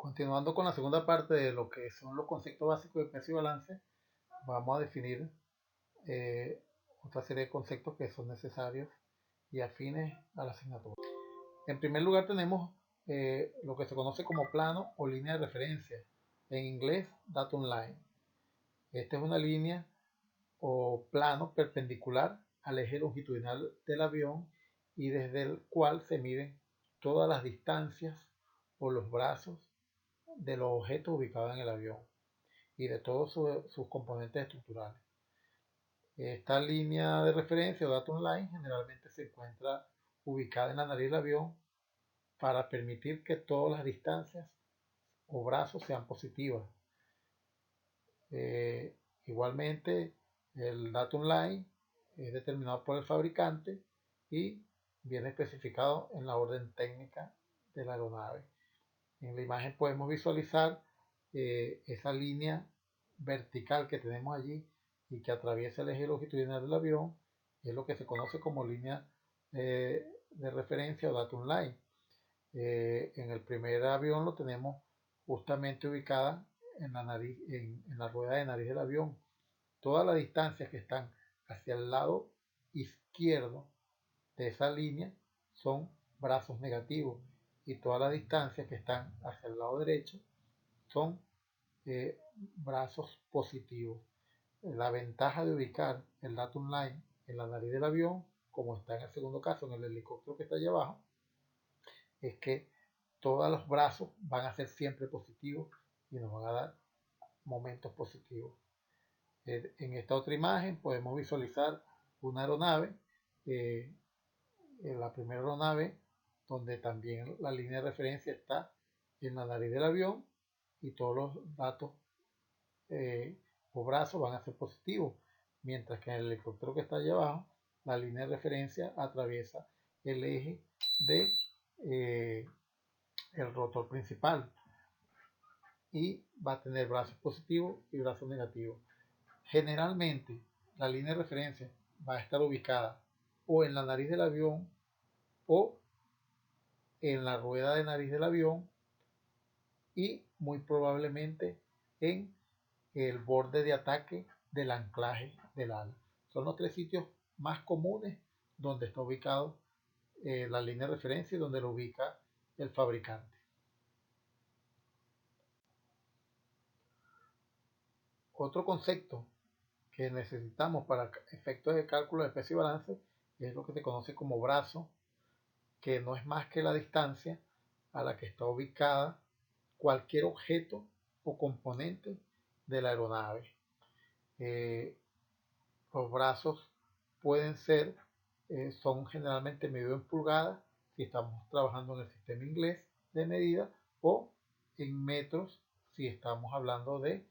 Continuando con la segunda parte de lo que son los conceptos básicos de peso y balance, vamos a definir eh, otra serie de conceptos que son necesarios y afines a la asignatura. En primer lugar tenemos lo que se conoce como plano o línea de referencia, en inglés datum line. Esta es una línea o plano perpendicular al eje longitudinal del avión y desde el cual se miden todas las distancias o los brazos de los objetos ubicados en el avión y de todos sus componentes estructurales. Esta línea de referencia o datum line generalmente se encuentra ubicada en la nariz del avión para permitir que todas las distancias o brazos sean positivas. Igualmente, el datum line es determinado por el fabricante y viene especificado en la orden técnica de la aeronave. En la imagen podemos visualizar esa línea vertical que tenemos allí y que atraviesa el eje longitudinal del avión, es lo que se conoce como línea de referencia o datum line. En el primer avión lo tenemos justamente ubicada en la nariz, en la rueda de nariz del avión. Todas las distancias que están hacia el lado izquierdo de esa línea son brazos negativos y todas las distancias que están hacia el lado derecho son brazos positivos. La ventaja de ubicar el datum line en la nariz del avión, como está en el segundo caso en el helicóptero que está allá abajo, es que todos los brazos van a ser siempre positivos y nos van a dar momentos positivos. En esta otra imagen podemos visualizar una aeronave, la primera aeronave, donde también la línea de referencia está en la nariz del avión y todos los datos o brazos van a ser positivos, mientras que en el helicóptero que está allá abajo, la línea de referencia atraviesa el eje de el rotor principal y va a tener brazos positivos y brazos negativos. Generalmente la línea de referencia va a estar ubicada o en la nariz del avión o en la rueda de nariz del avión y muy probablemente en el borde de ataque del anclaje del ala. Son los tres sitios más comunes donde está ubicado la línea de referencia y donde lo ubica el fabricante. Otro concepto que necesitamos para efectos de cálculo de peso y balance es lo que se conoce como brazo, que no es más que la distancia a la que está ubicada cualquier objeto o componente de la aeronave. Los brazos pueden ser, son generalmente medidos en pulgadas si estamos trabajando en el sistema inglés de medida o en metros si estamos hablando de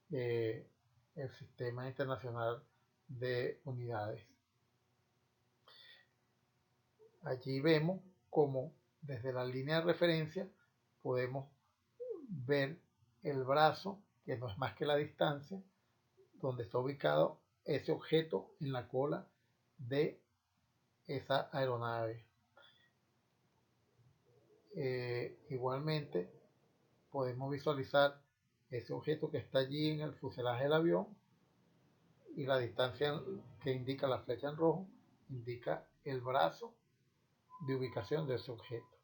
el sistema internacional de unidades. Allí vemos como desde la línea de referencia podemos ver el brazo, que no es más que la distancia donde está ubicado ese objeto en la cola de esa aeronave. Igualmente podemos visualizar ese objeto que está allí en el fuselaje del avión y la distancia que indica la flecha en rojo indica el brazo de ubicación de ese objeto.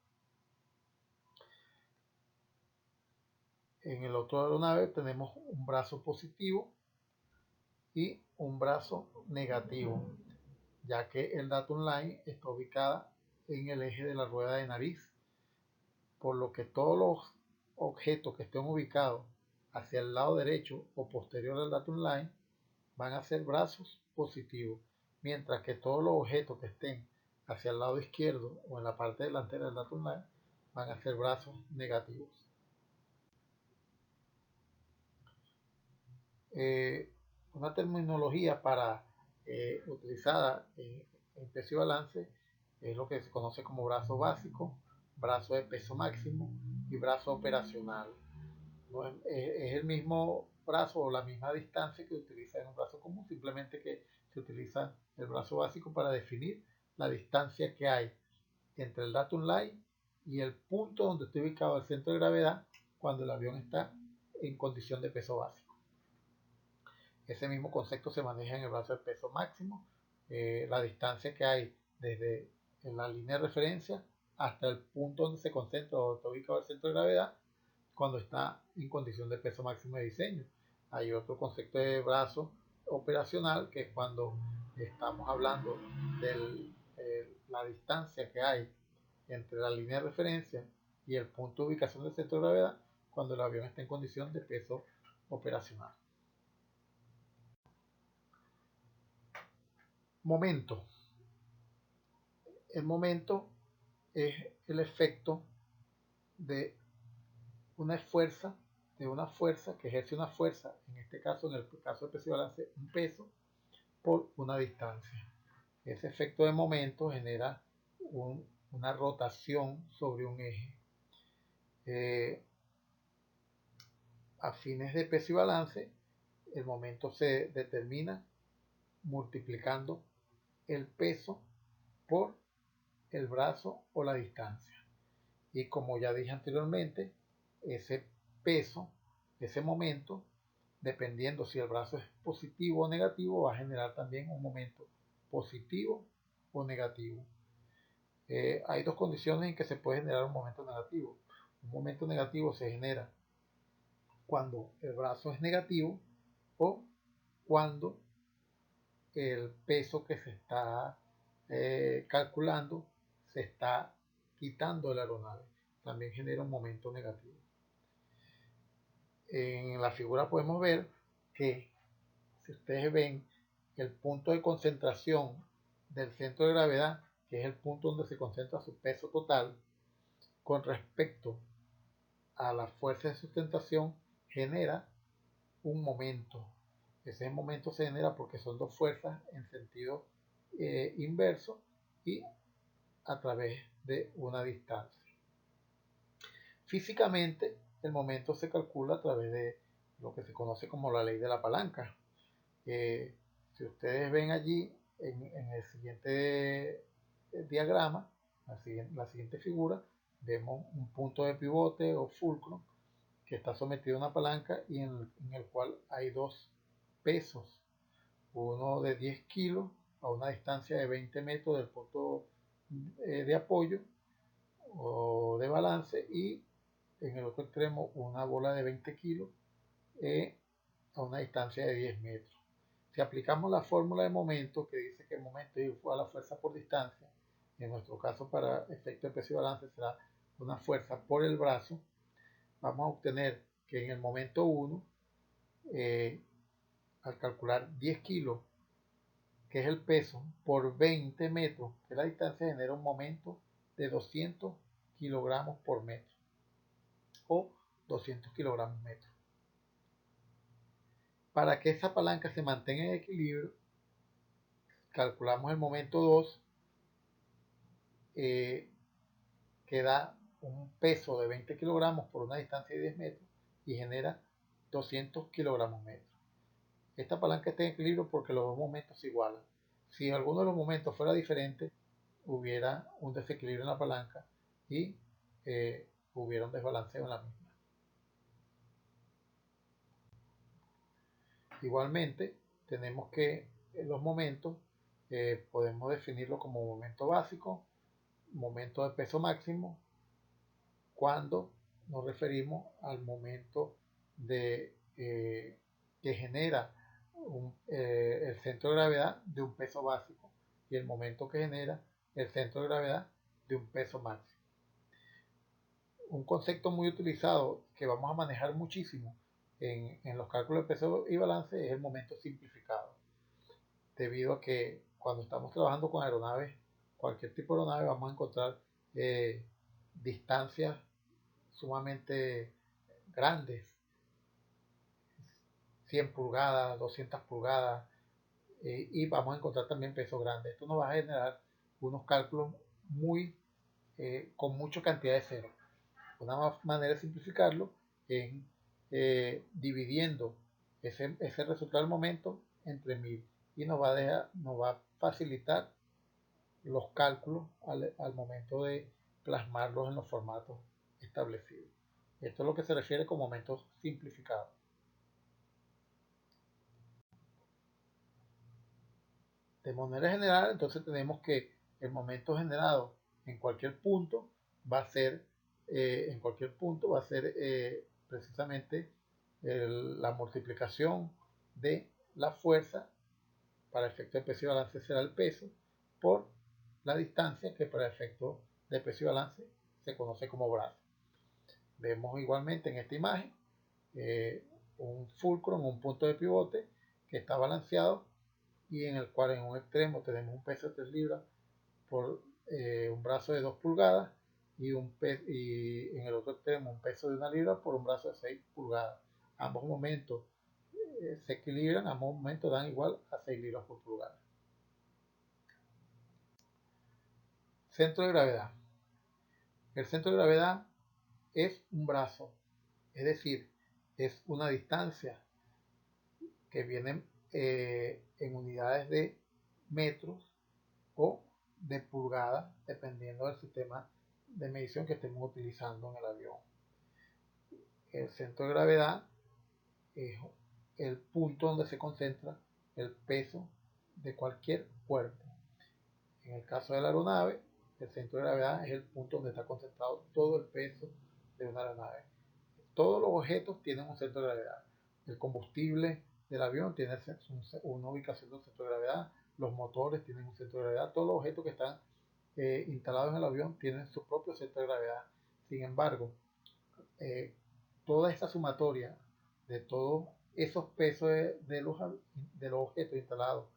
En el otro aeronave tenemos un brazo positivo y un brazo negativo, ya que el datum line está ubicada en el eje de la rueda de nariz, por lo que todos los objetos que estén ubicados hacia el lado derecho o posterior al datum line van a ser brazos positivos, mientras que todos los objetos que estén hacia el lado izquierdo o en la parte delantera del datum line van a ser brazos negativos. Una terminología para utilizada en peso y balance es lo que se conoce como brazo básico, brazo de peso máximo y brazo operacional. No es el mismo brazo o la misma distancia que utiliza en un brazo común, simplemente que se utiliza el brazo básico para definir la distancia que hay entre el datum line y el punto donde está ubicado el centro de gravedad cuando el avión está en condición de peso básico. Ese mismo concepto se maneja en el brazo de peso máximo, la distancia que hay desde la línea de referencia hasta el punto donde se concentra o está ubicado el centro de gravedad cuando está en condición de peso máximo de diseño. Hay otro concepto de brazo operacional que es cuando estamos hablando de la distancia que hay entre la línea de referencia y el punto de ubicación del centro de gravedad cuando el avión está en condición de peso operacional. Momento. El momento es el efecto de una fuerza, que ejerce una fuerza, en este caso, en el caso del peso y balance, un peso por una distancia. Ese efecto de momento genera una rotación sobre un eje. A fines de peso y balance, el momento se determina multiplicando el peso por el brazo o la distancia. Y como ya dije anteriormente, ese peso, ese momento, dependiendo si el brazo es positivo o negativo, va a generar también un momento positivo o negativo. Hay dos condiciones en que se puede generar un momento negativo. Un momento negativo se genera cuando el brazo es negativo o cuando el peso que se está calculando se está quitando de la aeronave. También genera un momento negativo. En la figura podemos ver que si ustedes ven el punto de concentración del centro de gravedad, que es el punto donde se concentra su peso total, con respecto a la fuerza de sustentación, genera un momento. Ese momento se genera porque son dos fuerzas en sentido inverso y a través de una distancia. Físicamente, el momento se calcula a través de lo que se conoce como la ley de la palanca. Si ustedes ven allí en el siguiente diagrama, la siguiente figura, vemos un punto de pivote o fulcro que está sometido a una palanca y en el cual hay dos pesos, uno de 10 kilos a una distancia de 20 metros del punto de apoyo o de balance, y en el otro extremo una bola de 20 kilos a una distancia de 10 metros. Si aplicamos la fórmula de momento que dice que el momento es igual a la fuerza por distancia, en nuestro caso para efecto de peso y balance será una fuerza por el brazo, vamos a obtener que en el momento 1, al calcular 10 kilos, que es el peso, por 20 metros, que es la distancia, genera un momento de 200 kilogramos por metro o 200 kilogramos metro. Para que esa palanca se mantenga en equilibrio, calculamos el momento 2, que da un peso de 20 kilogramos por una distancia de 10 metros y genera 200 kilogramos metro. Esta palanca está en equilibrio porque los dos momentos se igualan. Si alguno de los momentos fuera diferente, hubiera un desequilibrio en la palanca y hubiera un desbalanceo en la misma. Igualmente, tenemos que los momentos podemos definirlo como momento básico, momento de peso máximo, cuando nos referimos al momento que genera el centro de gravedad de un peso básico y el momento que genera el centro de gravedad de un peso máximo. Un concepto muy utilizado que vamos a manejar muchísimo en los cálculos de peso y balance es el momento simplificado, debido a que cuando estamos trabajando con aeronaves, cualquier tipo de aeronave, vamos a encontrar distancias sumamente grandes, 100 pulgadas, 200 pulgadas, y vamos a encontrar también peso grande. Esto nos va a generar unos cálculos con mucha cantidad de ceros. Una manera de simplificarlo es dividiendo ese resultado del momento entre 1000 y nos va a facilitar los cálculos al momento de plasmarlos en los formatos establecidos. Esto es lo que se refiere con momentos simplificados. De manera general, entonces tenemos que el momento generado en cualquier punto va a ser, precisamente la multiplicación de la fuerza. Para efecto de peso y balance será el peso por la distancia, que para efecto de peso y balance se conoce como brazo. Vemos igualmente en esta imagen un fulcro en un punto de pivote que está balanceado y en el cual en un extremo tenemos un peso de 3 libras por un brazo de 2 pulgadas y en el otro extremo un peso de 1 libra por un brazo de 6 pulgadas. Ambos momentos se equilibran, ambos momentos dan igual a 6 libras por pulgada. Centro de gravedad. El centro de gravedad es un brazo, es decir, es una distancia que viene en unidades de metros o de pulgadas, dependiendo del sistema de medición que estemos utilizando en el avión. El centro de gravedad es el punto donde se concentra el peso de cualquier cuerpo. En el caso de la aeronave, el centro de gravedad es el punto donde está concentrado todo el peso de una aeronave. Todos los objetos tienen un centro de gravedad. El combustible del avión tiene una ubicación de un centro de gravedad. Los motores tienen un centro de gravedad. Todos los objetos que están instalados en el avión tienen su propio centro de gravedad. Sin embargo, toda esta sumatoria de todos esos pesos de los objetos instalados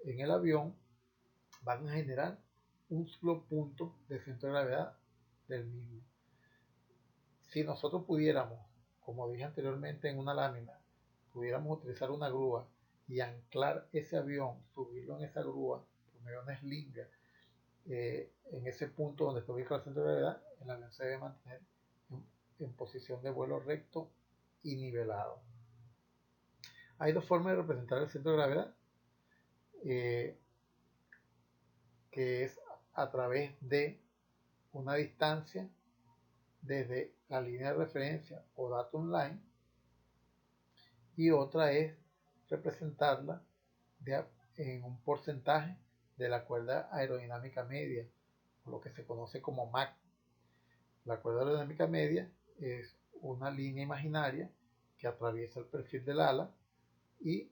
en el avión van a generar un solo punto de centro de gravedad del mismo. Si nosotros pudiéramos, como dije anteriormente en una lámina, pudiéramos utilizar una grúa y anclar ese avión, subirlo en esa grúa por medio de una eslinga, en ese punto donde está ubicado el centro de gravedad, el avión se debe mantener en posición de vuelo recto y nivelado. Hay dos formas de representar el centro de gravedad, que es a través de una distancia desde la línea de referencia o datum line, y otra es representarla en un porcentaje de la cuerda aerodinámica media, o lo que se conoce como Mach. La cuerda aerodinámica media es una línea imaginaria que atraviesa el perfil del ala y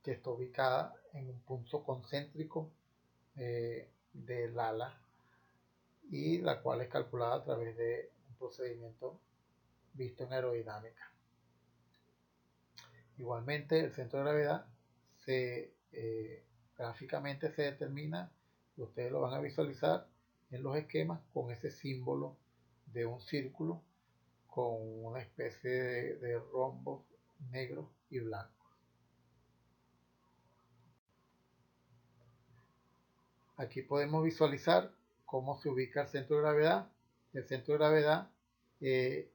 que está ubicada en un punto concéntrico del ala, y la cual es calculada a través de un procedimiento visto en aerodinámica. Igualmente, el centro de gravedad gráficamente se determina, y ustedes lo van a visualizar en los esquemas, con ese símbolo de un círculo con una especie de rombos negros y blancos. Aquí podemos visualizar cómo se ubica el centro de gravedad. El centro de gravedad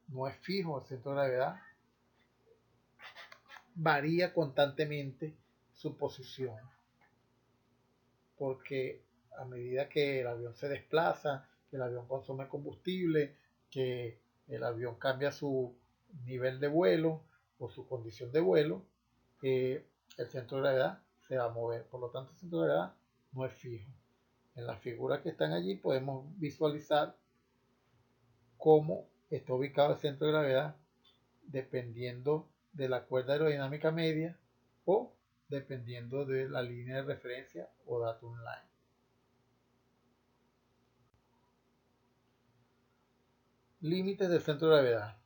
no es fijo, el centro de gravedad varía constantemente su posición, porque a medida que el avión se desplaza, que el avión consume combustible, que el avión cambia su nivel de vuelo o su condición de vuelo, el centro de gravedad se va a mover. Por lo tanto, el centro de gravedad no es fijo. En las figuras que están allí podemos visualizar cómo está ubicado el centro de gravedad dependiendo de la cuerda aerodinámica media o dependiendo de la línea de referencia o datum line. Límites del centro de gravedad.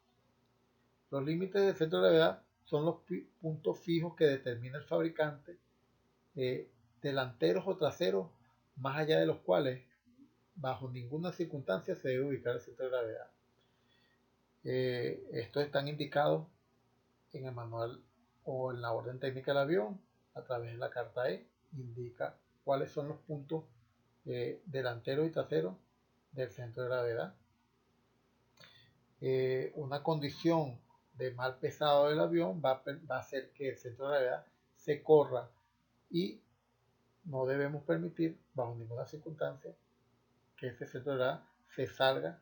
Los límites del centro de gravedad son los puntos fijos que determina el fabricante, delanteros o traseros, más allá de los cuales bajo ninguna circunstancia se debe ubicar el centro de gravedad. Estos están indicados en el manual o en la orden técnica del avión a través de la carta E. Indica cuáles son los puntos delanteros y traseros del centro de gravedad. Una condición de mal pesado del avión va a hacer que el centro de gravedad se corra, y no debemos permitir bajo ninguna circunstancia que ese centro de gravedad se salga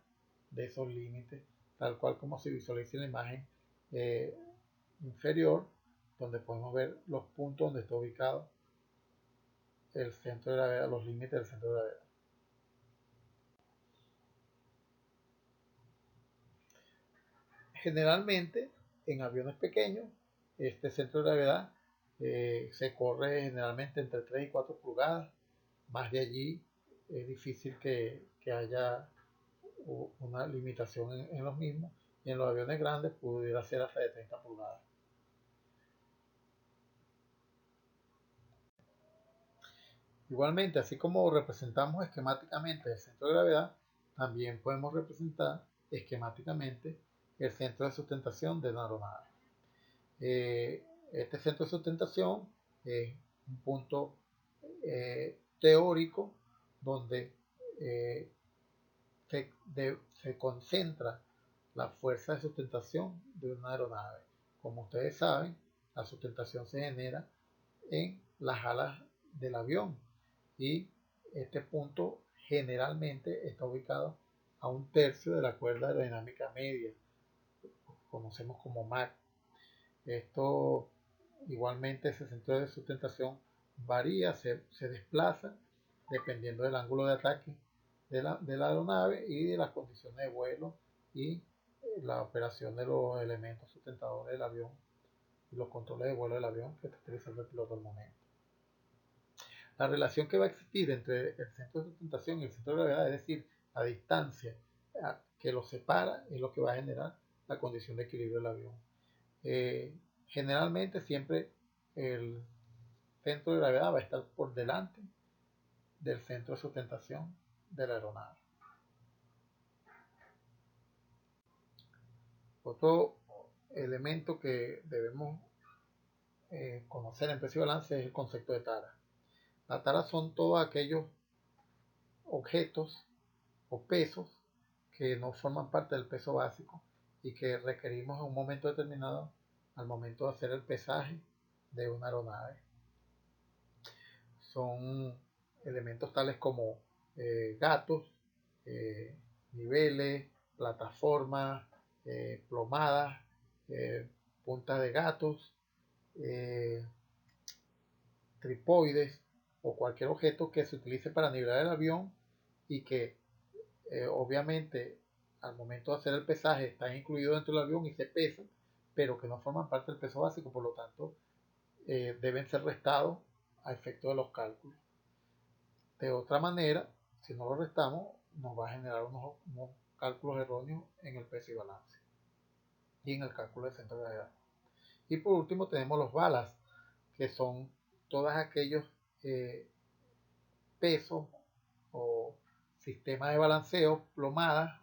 de esos límites tal cual como se visualiza en la imagen inferior, donde podemos ver los puntos donde está ubicado el centro de gravedad, los límites del centro de gravedad. Generalmente, en aviones pequeños, este centro de gravedad se corre generalmente entre 3 y 4 pulgadas. Más de allí es difícil que haya una limitación en los mismos. Y en los aviones grandes pudiera ser hasta de 30 pulgadas. Igualmente, así como representamos esquemáticamente el centro de gravedad, también podemos representar esquemáticamente el centro de sustentación de una aeronave. Este centro de sustentación es un punto teórico donde se concentra la fuerza de sustentación de una aeronave. Como ustedes saben, la sustentación se genera en las alas del avión y este punto generalmente está ubicado a 1/3 de la cuerda aerodinámica media, conocemos como Mach. Esto igualmente, ese centro de sustentación varía, se desplaza dependiendo del ángulo de ataque de la aeronave y de las condiciones de vuelo y la operación de los elementos sustentadores del avión y los controles de vuelo del avión que está utilizando el piloto al momento. La relación que va a existir entre el centro de sustentación y el centro de gravedad, es decir, la distancia que los separa, es lo que va a generar la condición de equilibrio del avión. Generalmente siempre el centro de gravedad va a estar por delante del centro de sustentación de la aeronave. Otro elemento que debemos conocer en peso y balance es el concepto de tara. Las taras son todos aquellos objetos o pesos que no forman parte del peso básico y que requerimos en un momento determinado al momento de hacer el pesaje de una aeronave. Son elementos tales como gatos, niveles, plataformas, plomadas, puntas de gatos, tripoides o cualquier objeto que se utilice para nivelar el avión y que obviamente al momento de hacer el pesaje están incluidos dentro del avión y se pesan, pero que no forman parte del peso básico, por lo tanto deben ser restados a efecto de los cálculos. De otra manera, si no lo restamos, nos va a generar unos cálculos erróneos en el peso y balance y en el cálculo de centro de gravedad. Y por último tenemos los balas, que son todos aquellos pesos o sistemas de balanceo, plomadas,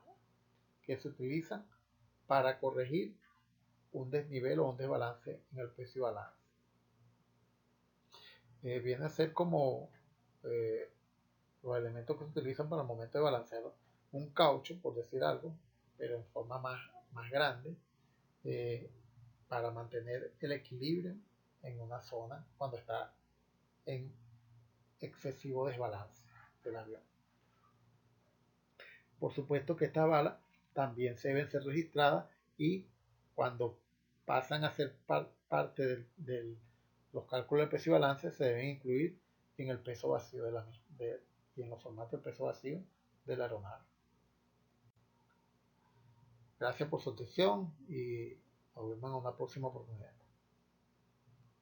que se utilizan para corregir un desnivel o un desbalance en el peso y balance. Viene a ser como los elementos que se utilizan para el momento de balancear un caucho, por decir algo, pero en forma más grande, para mantener el equilibrio en una zona cuando está en excesivo desbalance del avión. Por supuesto que estas balas también se deben ser registradas y cuando pasan a ser parte de los cálculos de peso y balance se deben incluir en el peso vacío y en los formatos de peso vacío de la aeronave. Gracias por su atención y nos vemos en una próxima oportunidad.